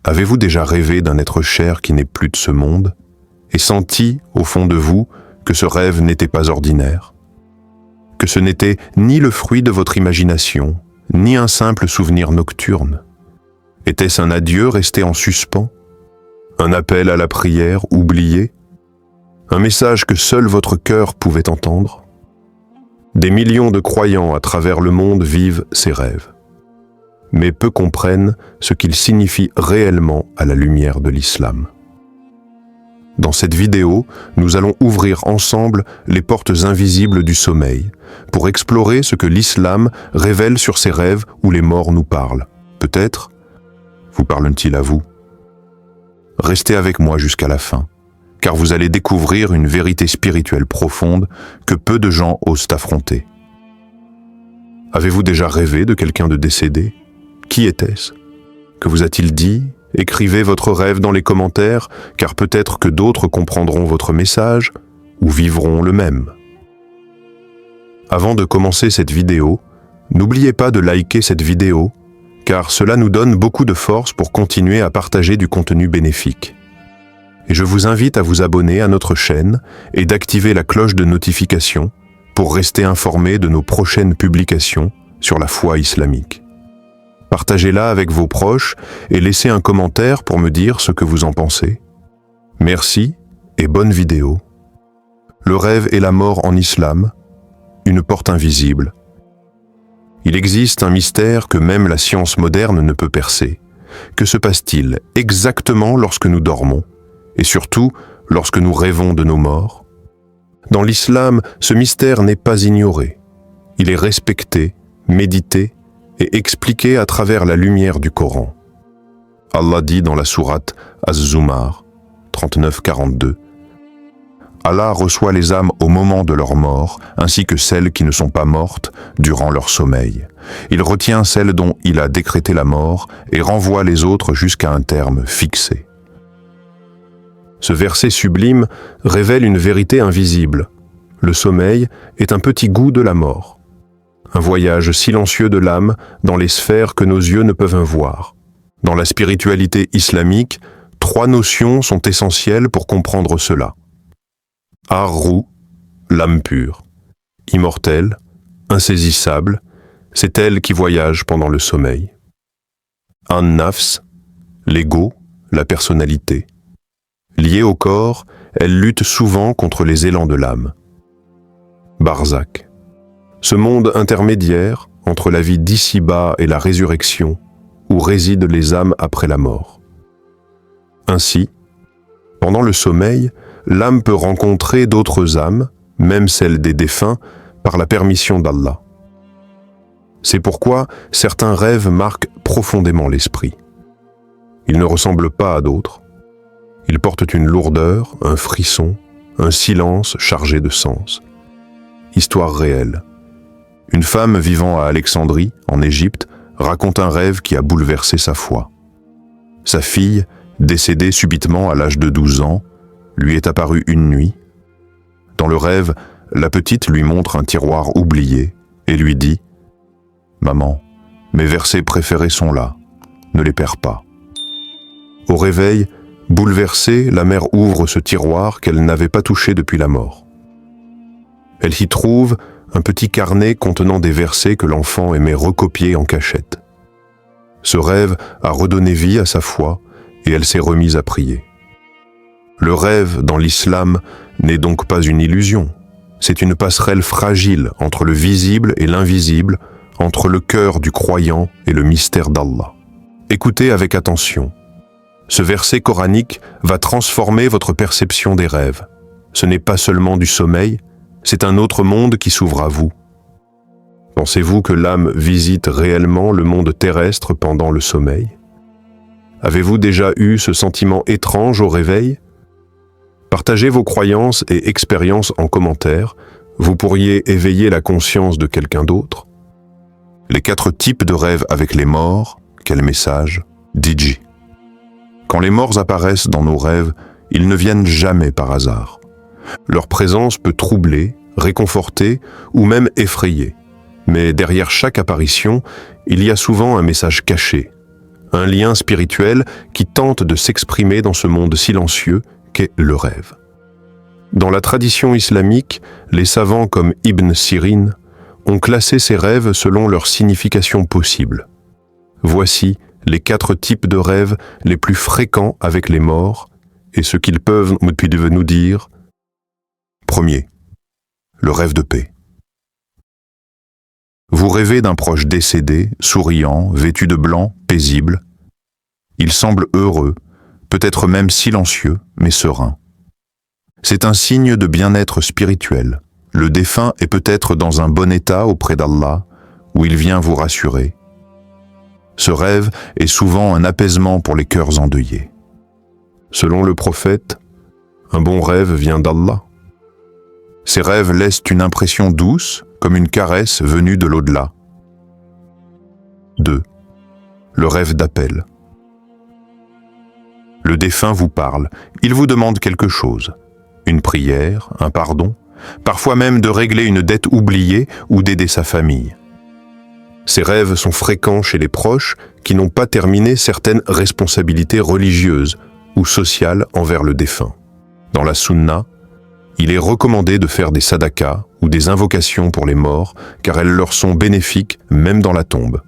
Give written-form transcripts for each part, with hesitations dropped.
Avez-vous déjà rêvé d'un être cher qui n'est plus de ce monde et senti, au fond de vous, que ce rêve n'était pas ordinaire? Que ce n'était ni le fruit de votre imagination, ni un simple souvenir nocturne? Était-ce un adieu resté en suspens? Un appel à la prière oublié? Un message que seul votre cœur pouvait entendre? Des millions de croyants à travers le monde vivent ces rêves, mais peu comprennent ce qu'ils signifient réellement à la lumière de l'islam. Dans cette vidéo, nous allons ouvrir ensemble les portes invisibles du sommeil pour explorer ce que l'islam révèle sur ces rêves où les morts nous parlent. Peut-être vous parlent-ils à vous? Restez avec moi jusqu'à la fin, car vous allez découvrir une vérité spirituelle profonde que peu de gens osent affronter. Avez-vous déjà rêvé de quelqu'un de décédé? Qui était-ce? Que vous a-t-il dit? Écrivez votre rêve dans les commentaires, car peut-être que d'autres comprendront votre message ou vivront le même. Avant de commencer cette vidéo, n'oubliez pas de liker cette vidéo, car cela nous donne beaucoup de force pour continuer à partager du contenu bénéfique. Et je vous invite à vous abonner à notre chaîne et d'activer la cloche de notification pour rester informé de nos prochaines publications sur la foi islamique. Partagez-la avec vos proches et laissez un commentaire pour me dire ce que vous en pensez. Merci et bonne vidéo. Le rêve et la mort en islam, une porte invisible. Il existe un mystère que même la science moderne ne peut percer. Que se passe-t-il exactement lorsque nous dormons, et surtout lorsque nous rêvons de nos morts? Dans l'islam, ce mystère n'est pas ignoré. Il est respecté, médité et expliqué à travers la lumière du Coran. Allah dit dans la sourate Az-Zumar 39-42, Allah reçoit les âmes au moment de leur mort, ainsi que celles qui ne sont pas mortes durant leur sommeil. Il retient celles dont il a décrété la mort et renvoie les autres jusqu'à un terme fixé. Ce verset sublime révèle une vérité invisible. Le sommeil est un petit goût de la mort. Un voyage silencieux de l'âme dans les sphères que nos yeux ne peuvent voir. Dans la spiritualité islamique, 3 notions sont essentielles pour comprendre cela. Ar-Ruh, l'âme pure. Immortelle, insaisissable, c'est elle qui voyage pendant le sommeil. An-Nafs, l'ego, la personnalité. Liée au corps, elle lutte souvent contre les élans de l'âme. Barzakh. Ce monde intermédiaire entre la vie d'ici-bas et la résurrection, où résident les âmes après la mort. Ainsi, pendant le sommeil, l'âme peut rencontrer d'autres âmes, même celles des défunts, par la permission d'Allah. C'est pourquoi certains rêves marquent profondément l'esprit. Ils ne ressemblent pas à d'autres. Ils portent une lourdeur, un frisson, un silence chargé de sens. Histoire réelle. Une femme vivant à Alexandrie, en Égypte, raconte un rêve qui a bouleversé sa foi. Sa fille, décédée subitement à l'âge de 12 ans, lui est apparue une nuit. Dans le rêve, la petite lui montre un tiroir oublié et lui dit « Maman, mes versets préférés sont là, ne les perds pas. » Au réveil, bouleversée, la mère ouvre ce tiroir qu'elle n'avait pas touché depuis la mort. Elle y trouve un petit carnet contenant des versets que l'enfant aimait recopier en cachette. Ce rêve a redonné vie à sa foi et elle s'est remise à prier. Le rêve dans l'islam n'est donc pas une illusion, c'est une passerelle fragile entre le visible et l'invisible, entre le cœur du croyant et le mystère d'Allah. Écoutez avec attention. Ce verset coranique va transformer votre perception des rêves. Ce n'est pas seulement du sommeil, c'est un autre monde qui s'ouvre à vous. Pensez-vous que l'âme visite réellement le monde terrestre pendant le sommeil? Avez-vous déjà eu ce sentiment étrange au réveil? Partagez vos croyances et expériences en commentaire. Vous pourriez éveiller la conscience de quelqu'un d'autre. Les 4 types de rêves avec les morts, quel message? DJ. Quand les morts apparaissent dans nos rêves, ils ne viennent jamais par hasard. Leur présence peut troubler, réconforter ou même effrayer. Mais derrière chaque apparition, il y a souvent un message caché, un lien spirituel qui tente de s'exprimer dans ce monde silencieux qu'est le rêve. Dans la tradition islamique, les savants comme Ibn Sirin ont classé ces rêves selon leur signification possible. Voici les 4 types de rêves les plus fréquents avec les morts et ce qu'ils peuvent nous dire. Premier, le rêve de paix. Vous rêvez d'un proche décédé, souriant, vêtu de blanc, paisible. Il semble heureux, peut-être même silencieux, mais serein. C'est un signe de bien-être spirituel. Le défunt est peut-être dans un bon état auprès d'Allah, où il vient vous rassurer. Ce rêve est souvent un apaisement pour les cœurs endeuillés. Selon le prophète, un bon rêve vient d'Allah. Ces rêves laissent une impression douce, comme une caresse venue de l'au-delà. 2. Le rêve d'appel. Le défunt vous parle, il vous demande quelque chose. Une prière, un pardon, parfois même de régler une dette oubliée ou d'aider sa famille. Ces rêves sont fréquents chez les proches qui n'ont pas terminé certaines responsabilités religieuses ou sociales envers le défunt. Dans la sunna, il est recommandé de faire des sadakas ou des invocations pour les morts car elles leur sont bénéfiques même dans la tombe.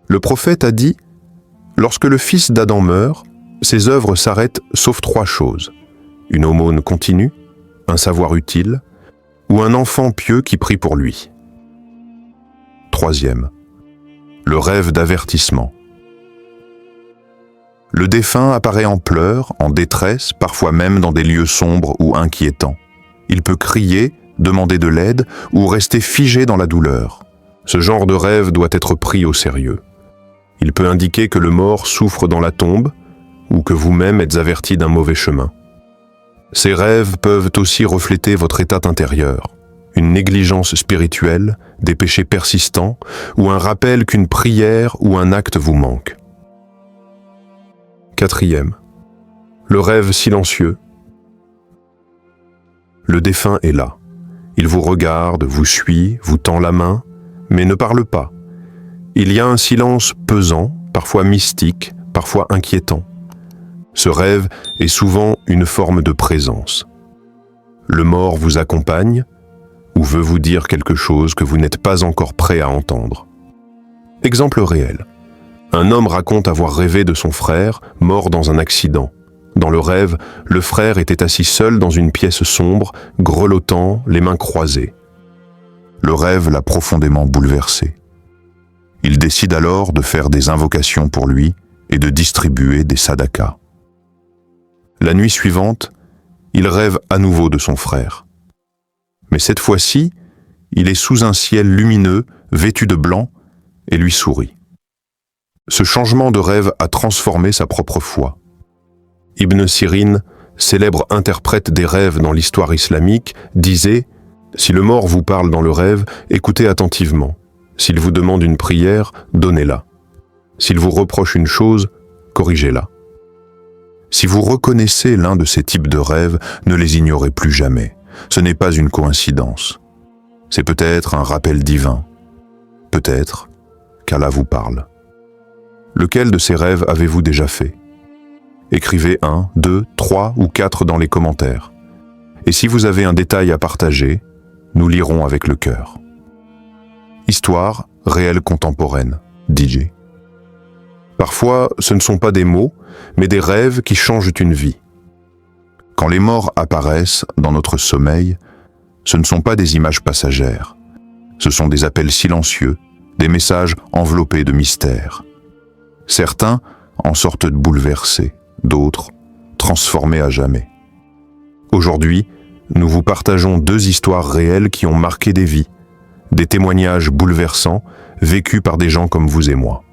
Le prophète a dit « Lorsque le fils d'Adam meurt, ses œuvres s'arrêtent sauf 3 choses. Une aumône continue, un savoir utile ou un enfant pieux qui prie pour lui. » Troisième, le rêve d'avertissement. Le défunt apparaît en pleurs, en détresse, parfois même dans des lieux sombres ou inquiétants. Il peut crier, demander de l'aide ou rester figé dans la douleur. Ce genre de rêve doit être pris au sérieux. Il peut indiquer que le mort souffre dans la tombe ou que vous-même êtes averti d'un mauvais chemin. Ces rêves peuvent aussi refléter votre état intérieur, une négligence spirituelle, des péchés persistants ou un rappel qu'une prière ou un acte vous manque. Quatrième, le rêve silencieux. Le défunt est là. Il vous regarde, vous suit, vous tend la main, mais ne parle pas. Il y a un silence pesant, parfois mystique, parfois inquiétant. Ce rêve est souvent une forme de présence. Le mort vous accompagne ou veut vous dire quelque chose que vous n'êtes pas encore prêt à entendre. Exemple réel. Un homme raconte avoir rêvé de son frère, mort dans un accident. Dans le rêve, le frère était assis seul dans une pièce sombre, grelottant, les mains croisées. Le rêve l'a profondément bouleversé. Il décide alors de faire des invocations pour lui et de distribuer des sadakas. La nuit suivante, il rêve à nouveau de son frère. Mais cette fois-ci, il est sous un ciel lumineux, vêtu de blanc, et lui sourit. Ce changement de rêve a transformé sa propre foi. Ibn Sirin, célèbre interprète des rêves dans l'histoire islamique, disait « Si le mort vous parle dans le rêve, écoutez attentivement. S'il vous demande une prière, donnez-la. S'il vous reproche une chose, corrigez-la. Si vous reconnaissez l'un de ces types de rêves, ne les ignorez plus jamais. Ce n'est pas une coïncidence. C'est peut-être un rappel divin. Peut-être qu'Allah vous parle. Lequel de ces rêves avez-vous déjà fait ? Écrivez 1, 2, 3 ou 4 dans les commentaires. Et si vous avez un détail à partager, nous lirons avec le cœur. Histoire réelle contemporaine, DJ. Parfois, ce ne sont pas des mots, mais des rêves qui changent une vie. Quand les morts apparaissent dans notre sommeil, ce ne sont pas des images passagères. Ce sont des appels silencieux, des messages enveloppés de mystère. Certains en sortent bouleversés, d'autres transformés à jamais. Aujourd'hui, nous vous partageons 2 histoires réelles qui ont marqué des vies, des témoignages bouleversants vécus par des gens comme vous et moi.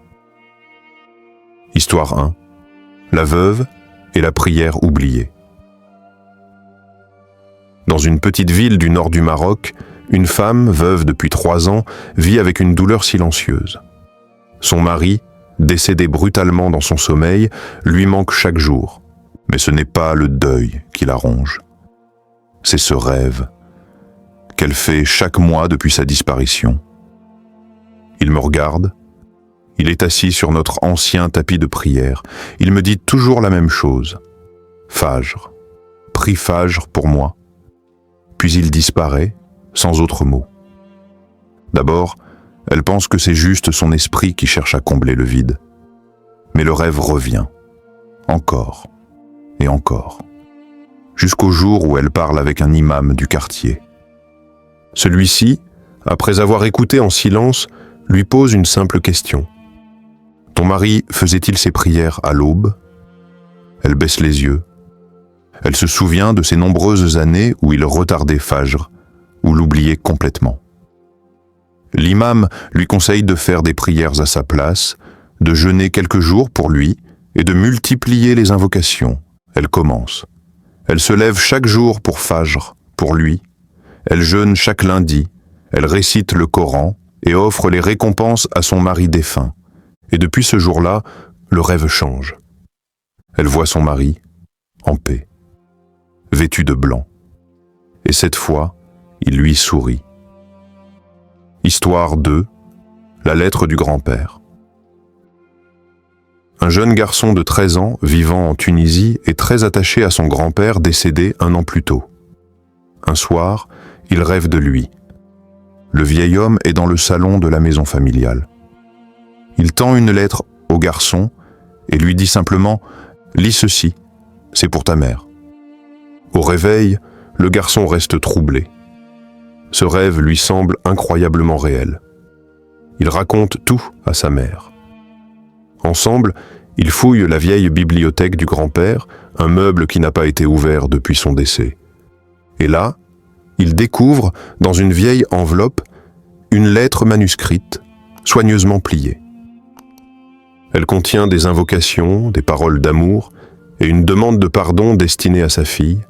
Histoire 1. La veuve et la prière oubliée. Dans une petite ville du nord du Maroc, une femme, veuve depuis 3 ans, vit avec une douleur silencieuse. Son mari, décédé brutalement dans son sommeil, lui manque chaque jour. Mais ce n'est pas le deuil qui la ronge. C'est ce rêve qu'elle fait chaque mois depuis sa disparition. Il me regarde, Il est assis sur notre ancien tapis de prière. Il me dit toujours la même chose. Fajr. Prie Fajr pour moi. Puis il disparaît, sans autre mot. D'abord, elle pense que c'est juste son esprit qui cherche à combler le vide. Mais le rêve revient. Encore. Et encore. Jusqu'au jour où elle parle avec un imam du quartier. Celui-ci, après avoir écouté en silence, lui pose une simple question. « Ton mari faisait-il ses prières à l'aube ?» Elle baisse les yeux. Elle se souvient de ces nombreuses années où il retardait Fajr, ou l'oubliait complètement. L'imam lui conseille de faire des prières à sa place, de jeûner quelques jours pour lui et de multiplier les invocations. Elle commence. Elle se lève chaque jour pour Fajr, pour lui. Elle jeûne chaque lundi. Elle récite le Coran et offre les récompenses à son mari défunt. Et depuis ce jour-là, le rêve change. Elle voit son mari, en paix, vêtu de blanc. Et cette fois, il lui sourit. Histoire 2, la lettre du grand-père. Un jeune garçon de 13 ans, vivant en Tunisie, est très attaché à son grand-père décédé 1 an plus tôt. Un soir, il rêve de lui. Le vieil homme est dans le salon de la maison familiale. Il tend une lettre au garçon et lui dit simplement « Lis ceci, c'est pour ta mère ». Au réveil, le garçon reste troublé. Ce rêve lui semble incroyablement réel. Il raconte tout à sa mère. Ensemble, ils fouillent la vieille bibliothèque du grand-père, un meuble qui n'a pas été ouvert depuis son décès. Et là, ils découvrent, dans une vieille enveloppe, une lettre manuscrite, soigneusement pliée. Elle contient des invocations, des paroles d'amour et une demande de pardon destinée à sa fille,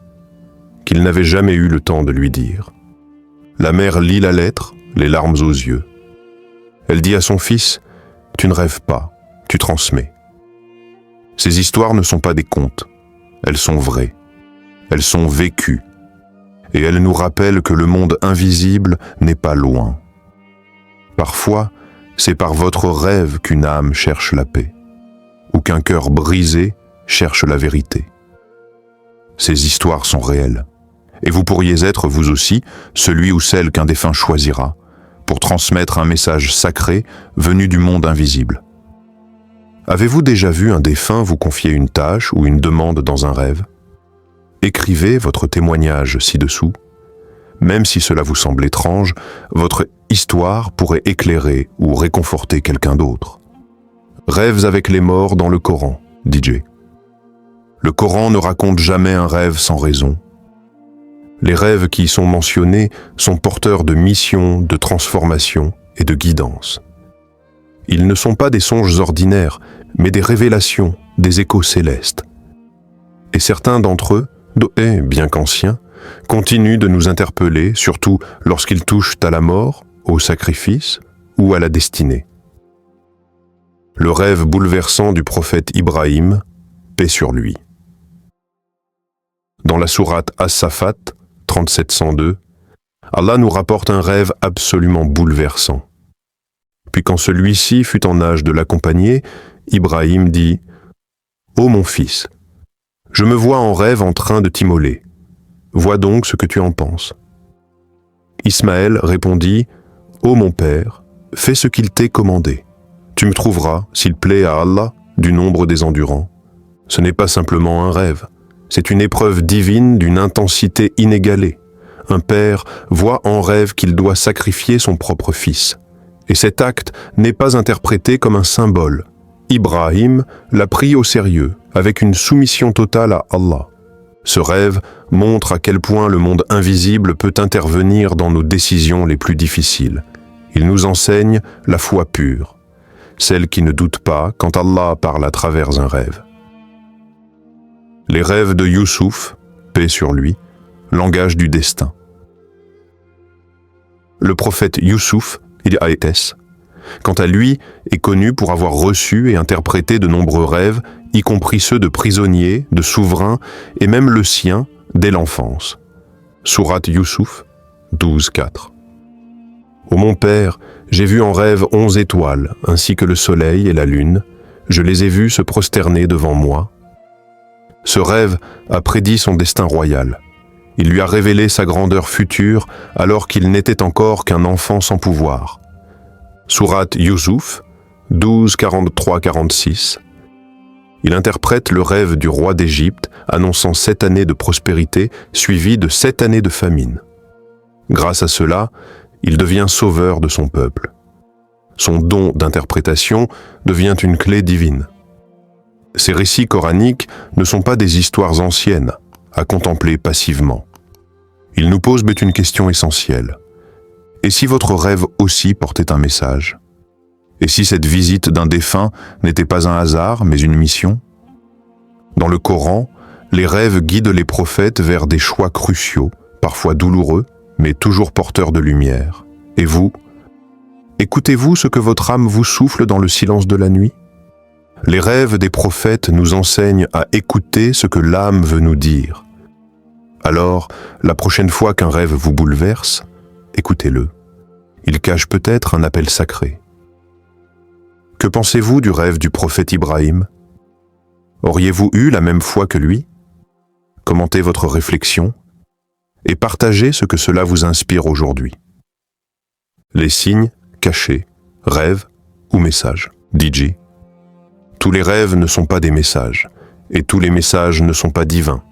qu'il n'avait jamais eu le temps de lui dire. La mère lit la lettre, les larmes aux yeux. Elle dit à son fils « Tu ne rêves pas, tu transmets ». Ces histoires ne sont pas des contes, elles sont vraies, elles sont vécues, et elles nous rappellent que le monde invisible n'est pas loin. Parfois, c'est par votre rêve qu'une âme cherche la paix, ou qu'un cœur brisé cherche la vérité. Ces histoires sont réelles. Et vous pourriez être, vous aussi, celui ou celle qu'un défunt choisira, pour transmettre un message sacré venu du monde invisible. Avez-vous déjà vu un défunt vous confier une tâche ou une demande dans un rêve? Écrivez votre témoignage ci-dessous. Même si cela vous semble étrange, votre histoire pourrait éclairer ou réconforter quelqu'un d'autre. Rêves avec les morts dans le Coran, DJ. Le Coran ne raconte jamais un rêve sans raison. Les rêves qui y sont mentionnés sont porteurs de mission, de transformation et de guidance. Ils ne sont pas des songes ordinaires, mais des révélations, des échos célestes. Et certains d'entre eux, bien qu'anciens, continuent de nous interpeller, surtout lorsqu'ils touchent à la mort, au sacrifice ou à la destinée. Le rêve bouleversant du prophète Ibrahim, paix sur lui. Dans la sourate As-Safat, 3702, Allah nous rapporte un rêve absolument bouleversant. Puis quand celui-ci fut en âge de l'accompagner, Ibrahim dit « Ô mon fils, je me vois en rêve en train de t'immoler. Vois donc ce que tu en penses. » Ismaël répondit « Ô mon père, fais ce qu'il t'est commandé. Tu me trouveras, s'il plaît à Allah, du nombre des endurants. Ce n'est pas simplement un rêve. C'est une épreuve divine d'une intensité inégalée. Un père voit en rêve qu'il doit sacrifier son propre fils. Et cet acte n'est pas interprété comme un symbole. Ibrahim l'a pris au sérieux, avec une soumission totale à Allah. Ce rêve montre à quel point le monde invisible peut intervenir dans nos décisions les plus difficiles. Il nous enseigne la foi pure, celle qui ne doute pas quand Allah parle à travers un rêve. Les rêves de Youssouf, paix sur lui, langage du destin. Le prophète Youssouf, quant à lui, est connu pour avoir reçu et interprété de nombreux rêves, y compris ceux de prisonniers, de souverains et même le sien dès l'enfance. Sourate Youssouf, 12.4. Ô mon père, J'ai vu en rêve 11 étoiles, ainsi que le soleil et la lune. Je les ai vus se prosterner devant moi. Ce rêve a prédit son destin royal. Il lui a révélé sa grandeur future alors qu'il n'était encore qu'un enfant sans pouvoir. Sourate Yusuf, 12, 43-46. Il interprète le rêve du roi d'Égypte, annonçant 7 années de prospérité, suivies de 7 années de famine. Grâce à cela, il devient sauveur de son peuple. Son don d'interprétation devient une clé divine. Ces récits coraniques ne sont pas des histoires anciennes, à contempler passivement. Ils nous posent mais une question essentielle. Et si votre rêve aussi portait un message? Et si cette visite d'un défunt n'était pas un hasard, mais une mission? Dans le Coran, les rêves guident les prophètes vers des choix cruciaux, parfois douloureux, mais toujours porteurs de lumière. Et vous? Écoutez-vous ce que votre âme vous souffle dans le silence de la nuit? Les rêves des prophètes nous enseignent à écouter ce que l'âme veut nous dire. Alors, la prochaine fois qu'un rêve vous bouleverse, écoutez-le. Il cache peut-être un appel sacré. Que pensez-vous du rêve du prophète Ibrahim? Auriez-vous eu la même foi que lui? Commentez votre réflexion et partagez ce que cela vous inspire aujourd'hui. Les signes cachés, rêves ou messages. DJ. Tous les rêves ne sont pas des messages, et tous les messages ne sont pas divins.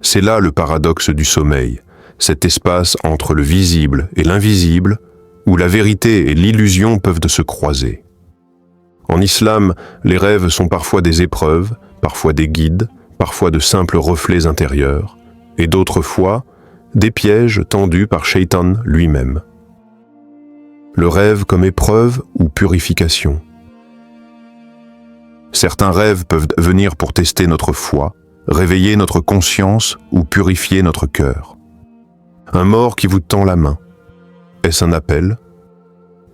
C'est là le paradoxe du sommeil, cet espace entre le visible et l'invisible, où la vérité et l'illusion peuvent se croiser. En islam, les rêves sont parfois des épreuves, parfois des guides, parfois de simples reflets intérieurs, et d'autres fois, des pièges tendus par Shaitan lui-même. Le rêve comme épreuve ou purification. Certains rêves peuvent venir pour tester notre foi, réveiller notre conscience ou purifier notre cœur. Un mort qui vous tend la main. Est-ce un appel?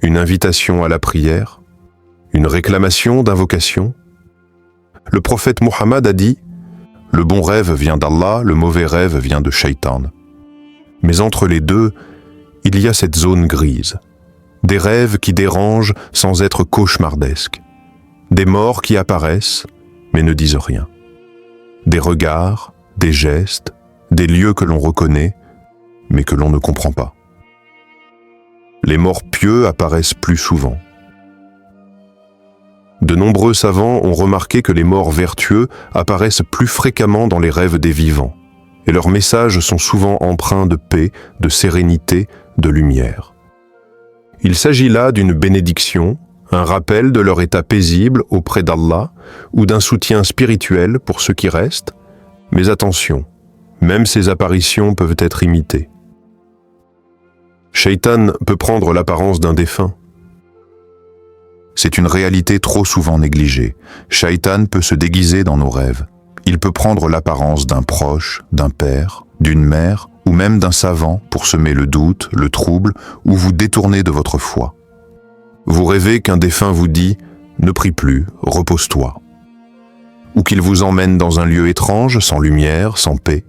Une invitation à la prière? Une réclamation d'invocation? Le prophète Mohammed a dit « Le bon rêve vient d'Allah, le mauvais rêve vient de Shaitan ». Mais entre les deux, il y a cette zone grise. Des rêves qui dérangent sans être cauchemardesques. Des morts qui apparaissent, mais ne disent rien. Des regards, des gestes, des lieux que l'on reconnaît, mais que l'on ne comprend pas. Les morts pieux apparaissent plus souvent. De nombreux savants ont remarqué que les morts vertueux apparaissent plus fréquemment dans les rêves des vivants, et leurs messages sont souvent empreints de paix, de sérénité, de lumière. Il s'agit là d'une bénédiction, un rappel de leur état paisible auprès d'Allah ou d'un soutien spirituel pour ceux qui restent, mais attention, même ces apparitions peuvent être imitées. Shaitan peut prendre l'apparence d'un défunt. C'est une réalité trop souvent négligée. Shaitan peut se déguiser dans nos rêves. Il peut prendre l'apparence d'un proche, d'un père, d'une mère ou même d'un savant pour semer le doute, le trouble ou vous détourner de votre foi. Vous rêvez qu'un défunt vous dit « Ne prie plus, repose-toi » ou qu'il vous emmène dans un lieu étrange, sans lumière, sans paix.